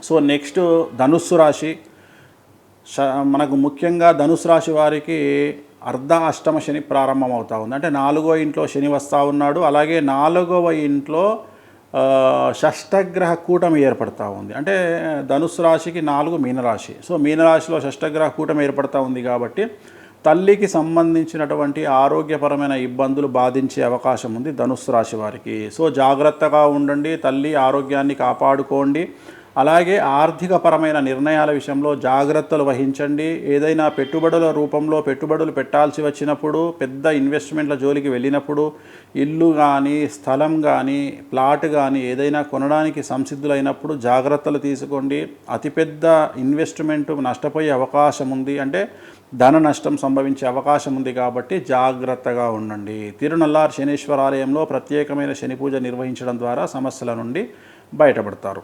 So next ధనుస్సు రాశి. మనకు ముఖ్యంగా ధనుసు రాశి వారికి అర్ధ అష్టమ శని ప్రారంభం అవుతూ ఉంది. అంటే 4వ ఇంట్లో శని వస్తూ ఉన్నాడు. అలాగే 4వ ఇంట్లో షష్టగ్రహ కూటమి ఏర్పడతా ఉంది. అంటే ధనుసు రాశికి 4 మీనరాశి. సో మీనరాశిలో షష్టగ్రహ కూటమి ఏర్పడతా ఉంది కాబట్టి తల్లికి సంబంధించినటువంటి ఆరోగ్యపరమైన ఇబ్బందులు బాధించే అవకాశం ఉంది ధనుస్సు రాశి వారికి. సో జాగ్రత్తగా ఉండండి, తల్లి ఆరోగ్యాన్ని కాపాడుకోండి. అలాగే ఆర్థికపరమైన నిర్ణయాల విషయంలో జాగ్రత్తలు వహించండి. ఏదైనా పెట్టుబడుల రూపంలో పెట్టుబడులు పెట్టాల్సి వచ్చినప్పుడు, పెద్ద ఇన్వెస్ట్మెంట్ల జోలికి వెళ్ళినప్పుడు, ఇల్లు కానీ స్థలం కానీ ప్లాట్ కానీ ఏదైనా కొనడానికి సంసిద్ధులైనప్పుడు జాగ్రత్తలు తీసుకోండి. అతిపెద్ద ఇన్వెస్ట్మెంట్ నష్టపోయే అవకాశం ఉంది, అంటే ధన నష్టం సంభవించే అవకాశం ఉంది. కాబట్టి జాగ్రత్తగా ఉండండి. తిరునల్లార్ శనీశ్వరాలయంలో ప్రత్యేకమైన శని పూజ నిర్వహించడం ద్వారా సమస్యల నుండి బయటపడతారు.